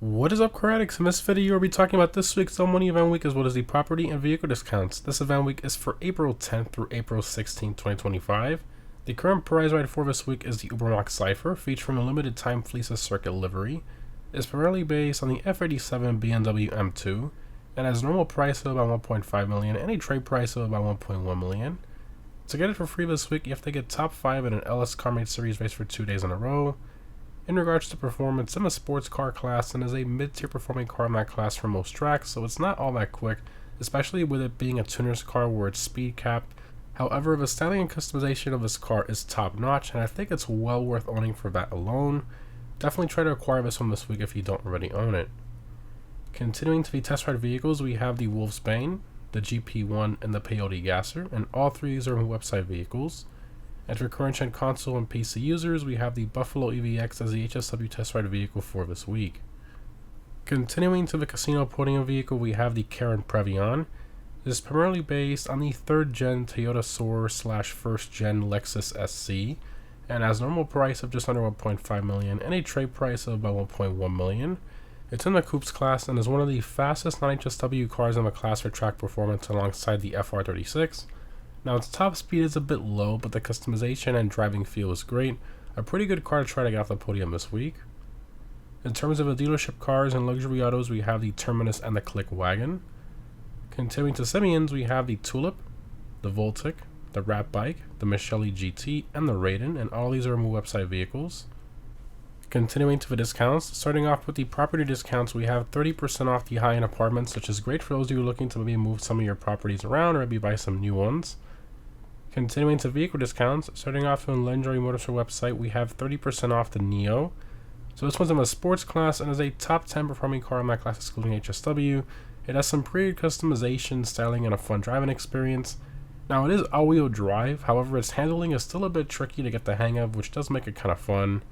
What is up, Addicts? In this video, we'll be talking about this week's Sell Money Event Week as well as the property and vehicle discounts. This event week is for April 10th through April 16th, 2025. The current prize ride for this week is the Ubermax Cypher, featuring a limited time Fleeca Circuit livery. It's primarily based on the F87 BMW M2 and has a normal price of about 1.5 million and a trade price of about 1.1 million. To get it for free this week, you have to get top 5 in an LS Carmade Series race for 2 days in a row. In regards to performance, I'm a sports car class and is a mid-tier performing car in that class for most tracks, so it's not all that quick, especially with it being a tuner's car where it's speed capped. However, the styling and customization of this car is top notch, and I think it's well worth owning for that alone. Definitely try to acquire this one this week if you don't already own it. Continuing to the test ride vehicles, we have the Wolfsbane, the GP1, and the Peyote Gasser, and all three of these are website vehicles. And for current gen console and PC users, we have the Buffalo EVX as the HSW test ride vehicle for this week. Continuing to the casino podium vehicle, we have the Karen Previon. This is primarily based on the 3rd gen Toyota Soarer / 1st gen Lexus SC, and has a normal price of just under 1.5 million and a trade price of about 1.1 million. It's in the Coupes class and is one of the fastest non-HSW cars in the class for track performance alongside the FR36. Now its top speed is a bit low, but the customization and driving feel is great. A pretty good car to try to get off the podium this week. In terms of the dealership cars and luxury autos, we have the Terminus and the Click Wagon. Continuing to Simeon's, we have the Tulip, the Voltic, the Rat Bike, the Michelin GT, and the Raiden, and all these are website vehicles. Continuing to the discounts, starting off with the property discounts, we have 30% off the high-end apartments, which is great for those of you looking to maybe move some of your properties around or maybe buy some new ones. Continuing to vehicle discounts, starting off on Legendary Motors website, we have 30% off the Neo. So this one's in a sports class and is a top 10 performing car in that class excluding HSW. It has some pretty good customization, styling, and a fun driving experience. Now it is all-wheel drive, however its handling is still a bit tricky to get the hang of, which does make it kind of fun.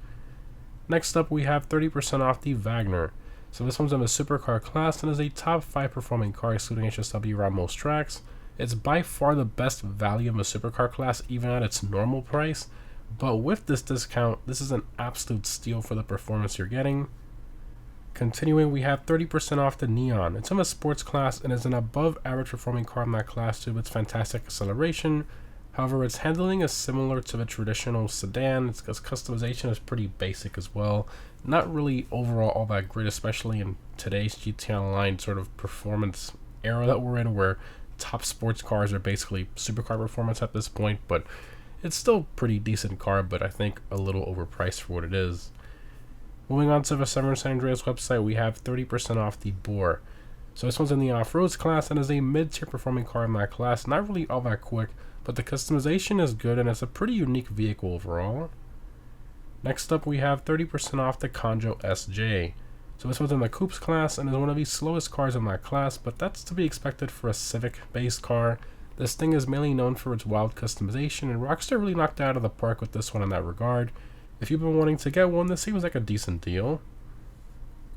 Next up, we have 30% off the Wagner. So this one's in the supercar class and is a top 5 performing car excluding HSW around most tracks. It's by far the best value of a supercar class, even at its normal price, but with this discount, this is an absolute steal for the performance you're getting. Continuing, we have 30% off the Neon. It's in a sports class and is an above average performing car in that class due to its fantastic acceleration. However, its handling is similar to the traditional sedan. Its customization is pretty basic as well. Not really overall all that great, especially in today's GT Online sort of performance era that we're in, where top sports cars are basically supercar performance at this point, but it's still pretty decent car, but I think a little overpriced for what it is. Moving on to the Severn San Andreas website, we have 30% off the Boar. So this one's in the off-roads class and is a mid-tier performing car in that class, not really all that quick, but the customization is good and it's a pretty unique vehicle overall. Next up, we have 30% off the Conjo SJ. So this one's in the Coupes class and is one of the slowest cars in that class, but that's to be expected for a Civic-based car. This thing is mainly known for its wild customization, and Rockstar really knocked it out of the park with this one in that regard. If you've been wanting to get one, this seems like a decent deal.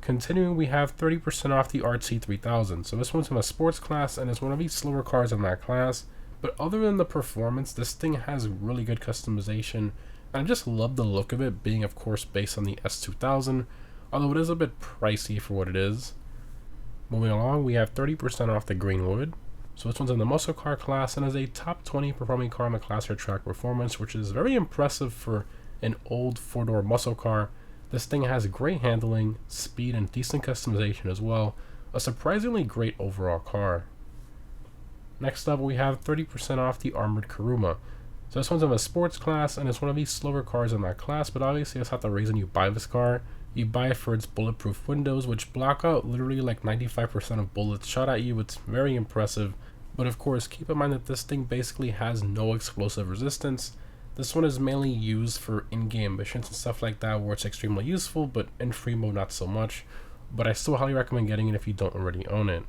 Continuing, we have 30% off the RT3000. So this one's in a sports class and is one of the slower cars in that class, but other than the performance, this thing has really good customization, and I just love the look of it, being of course based on the S2000. Although it is a bit pricey for what it is. Moving along, we have 30% off the Greenwood. So this one's in the muscle car class and is a top 20 performing car in the class for track performance, which is very impressive for an old 4-door muscle car. This thing has great handling, speed, and decent customization as well. A surprisingly great overall car. Next up, we have 30% off the Armored Kuruma. So this one's in a sports class and is one of the slower cars in that class, but obviously that's not the reason you buy this car. You buy it for its bulletproof windows, which block out literally like 95% of bullets shot at you. It's very impressive, but of course keep in mind that this thing basically has no explosive resistance. This one is mainly used for in-game missions and stuff like that, where it's extremely useful, but in free mode not so much. But I still highly recommend getting it if you don't already own it.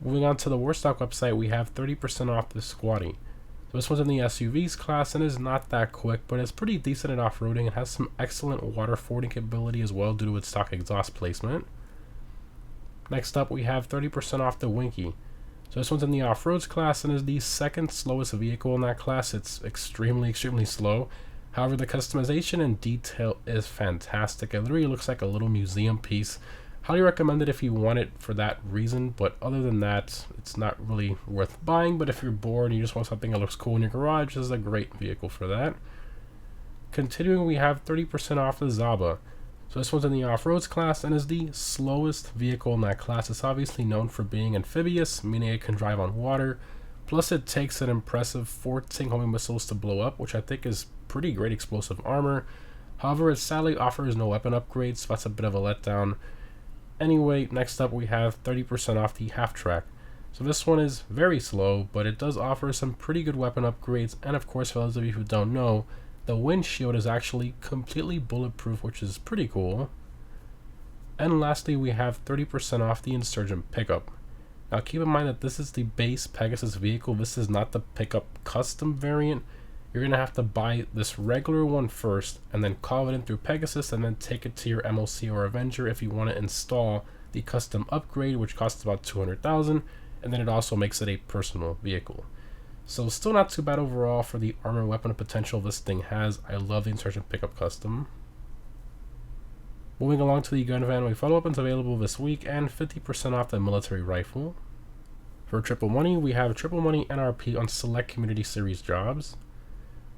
Moving on to the Warstock website, we have 30% off the Squatty. So this one's in the SUVs class and is not that quick, but it's pretty decent at off-roading and has some excellent water fording capability as well due to its stock exhaust placement. Next up, we have 30% off the Winky. So this one's in the off-roads class and is the second slowest vehicle in that class. It's extremely slow. However, the customization and detail is fantastic. It literally looks like a little museum piece. Highly recommend it if you want it for that reason, but other than that, it's not really worth buying. But if you're bored and you just want something that looks cool in your garage, this is a great vehicle for that. Continuing, we have 30% off the Zaba. So this one's in the off-roads class and is the slowest vehicle in that class. It's obviously known for being amphibious, meaning it can drive on water. Plus it takes an impressive 14 homing missiles to blow up, which I think is pretty great explosive armor. However, it sadly offers no weapon upgrades, so that's a bit of a letdown. Anyway, next up we have 30% off the half-track. So this one is very slow, but it does offer some pretty good weapon upgrades, and of course, for those of you who don't know, the windshield is actually completely bulletproof, which is pretty cool. And lastly, we have 30% off the Insurgent pickup. Now keep in mind that this is the base Pegasus vehicle. This is not the pickup custom variant. You're going to have to buy this regular one first and then call it in through Pegasus and then take it to your MLC or Avenger if you want to install the custom upgrade, which costs about $200,000, and then it also makes it a personal vehicle. So still not too bad overall for the armor weapon potential this thing has. I love the Insurgent pickup custom. Moving along to the gun van, we follow weapons available this week and 50% off the military rifle. For triple money, we have triple money NRP on select community series jobs.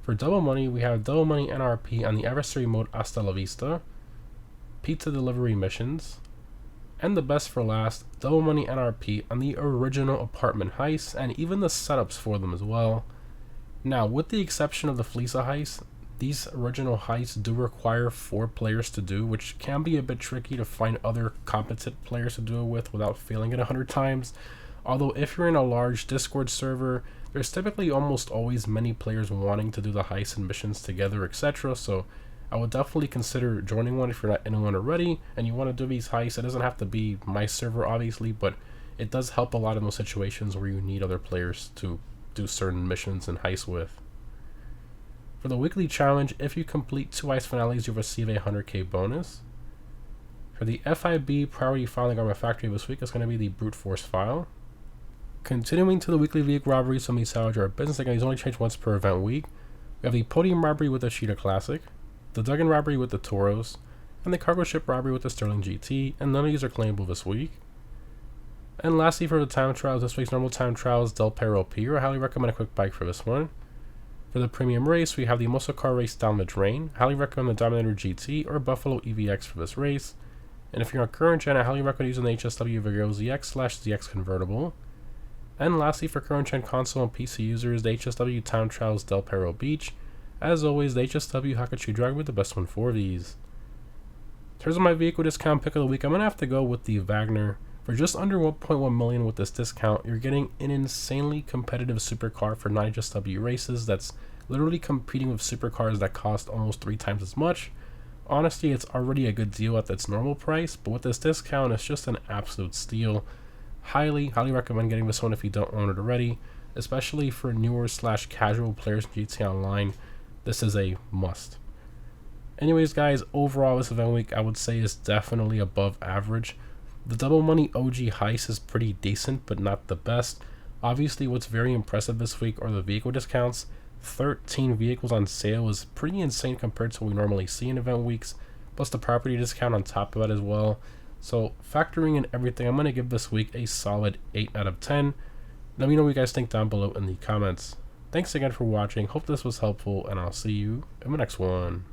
For double money, we have double money NRP on the adversary mode Hasta la Vista, pizza delivery missions, and the best for last, double money NRP on the original apartment heists and even the setups for them as well. Now, with the exception of the Fleesa heist, these original heists do require 4 players to do, which can be a bit tricky to find other competent players to do it with without failing it 100 times. Although if you're in a large Discord server, there's typically almost always many players wanting to do the heists and missions together, etc. So I would definitely consider joining one if you're not in one already and you want to do these heists. It doesn't have to be my server, obviously, but it does help a lot in those situations where you need other players to do certain missions and heists with. For the weekly challenge, if you complete 2 heist finales, you'll receive a 100k bonus. For the FIB priority file in the Garment Factory this week is going to be the brute force file. Continuing to the weekly vehicle robberies from the salvage or business, these only change once per event week. We have the podium robbery with the Cheetah Classic, the Duggan robbery with the Toros, and the cargo ship robbery with the Sterling GT, and none of these are claimable this week. And lastly, for the time trials, this week's normal time trials Del Perro P. I highly recommend a quick bike for this one. For the premium race, we have the muscle car race down the drain. Highly recommend the Dominator GT or Buffalo EVX for this race. And if you're on current gen, I highly recommend using the HSW Vigero ZX/ZX convertible. And lastly, for current gen console and PC users, the HSW Town Trials Del Perro Beach. As always, the HSW Hakachi Driver with the best one for these. In terms of my vehicle discount pick of the week, I'm going to have to go with the Wagner. For just under 1.1 million with this discount, you're getting an insanely competitive supercar for non-HSW races that's literally competing with supercars that cost almost 3 times as much. Honestly, it's already a good deal at its normal price, but with this discount, it's just an absolute steal. Highly recommend getting this one if you don't own it already, especially for newer / casual players in GTA Online. This is a must. Anyways, guys, overall this event week I would say is definitely above average. The double money OG heist is pretty decent, but not the best. Obviously, what's very impressive this week are the vehicle discounts. 13 vehicles on sale is pretty insane compared to what we normally see in event weeks, plus the property discount on top of that as well. So factoring in everything, I'm going to give this week a solid 8 out of 10. Let me know what you guys think down below in the comments. Thanks again for watching. Hope this was helpful, and I'll see you in the next one.